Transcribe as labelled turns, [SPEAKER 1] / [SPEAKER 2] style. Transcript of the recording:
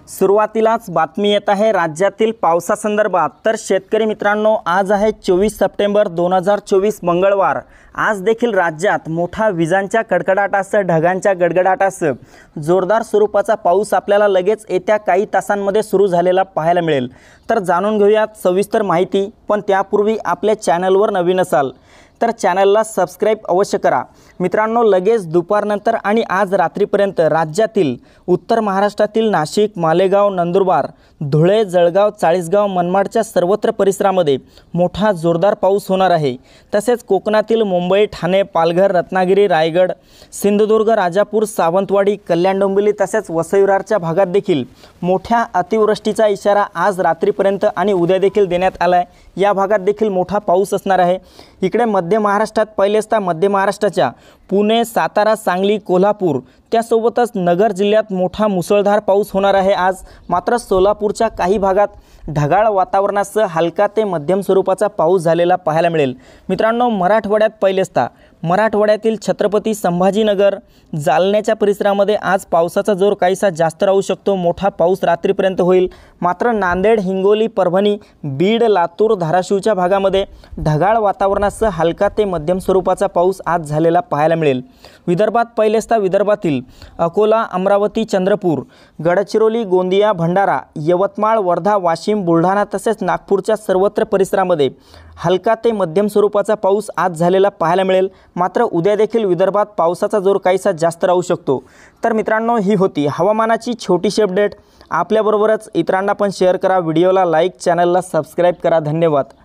[SPEAKER 1] सुरुवातीलाच बातमी येत आहे राज्यातील पावसासंदर्भात। तर शेतकरी मित्रांनो, आज आहे 24 सप्टेंबर 2024 मंगळवार। आज देखील राज्यात मोठा विजांच्या कडकडाटासह ढगांच्या गडगडाटासह जोरदार स्वरूपाचा पाऊस आपल्याला लगेच येत्या काही तासांमध्ये सुरू झालेला पाहायला मिळेल। तर जाणून घेऊयात सविस्तर माहिती, पण त्यापूर्वी आपल्या चॅनलवर नवीन असाल तर चॅनलला सबस्क्राइब अवश्य करा। मित्रांनो, लगेच दुपारनंतर आणि आज रात्रीपर्यंत राज्यातील उत्तर महाराष्ट्रातील नाशिक, मालेगाव, नंदुरबार, धुळे, जळगाव, चाळीसगाव, मनमाडच्या सर्वत्र परिसरामध्ये मोठा जोरदार पाऊस होणार आहे। तसेच कोकणातील मुंबई, ठाणे, पालघर, रत्नागिरी, रायगड, सिंधुदुर्ग, राजापूर, सावंतवाडी, कल्याण, डोंबिवली तसेच वसई विरारच्या भागात देखील मोठ्या अतिवृष्टीचा इशारा आज रात्रीपर्यंत आणि उद्या देखील देण्यात आला आहे। या भागात देखील मोठा पाऊस असणार आहे। इकडे मध्य महाराष्ट्रात पहिलेच मध्य महाराष्ट्राच्या पुणे, सातारा, सांगली, कोल्हापूर त्यासोबतच नगर जिल्ह्यात मोठा मुसळधार पाऊस होणार आहे आज। मात्र सोलापूरच्या काही भागात ढगाळ वातावरणासह हलका ते मध्यम स्वरूपाचा पाऊस झालेला पाहायला मिळेल। मित्रांनो, मराठवाड्यात पहिलेच मराठवाड्यातील छत्रपती संभाजीनगर, जालन्याच्या परिसरामध्ये आज पावसाचा जोर काहीसा जास्त राहू शकतो। मोठा पाऊस रात्रीपर्यंत होईल। मात्र नांदेड, हिंगोली, परभणी, बीड, लातूर, धाराशिवच्या भागामध्ये ढगाळ वातावरणासह हलका ते मध्यम स्वरूपाचा पाऊस आज झालेला पाहायला मिळेल। विदर्भात पहिलेच विदर्भातील अकोला, अमरावती, चंद्रपूर, गडचिरोली, गोंदिया, भंडारा, यवतमाळ, वर्धा, वाशिम, बुलढाणा तसेच नागपूरच्या सर्वत्र परिसरामध्ये हलका ते मध्यम स्वरूपाचा पाऊस आज झालेला पाहायला मिळेल। मात्र उद्या देखील विदर्भात पावसाचा जोर काहीसा जास्त राहू शकतो। तर मित्रांनो, ही होती हवामानाची छोटीशी अपडेट। आपल्याबरोबरच इतरांना पण शेअर करा, व्हिडिओला लाईक, चॅनलला सबस्क्राइब करा। धन्यवाद।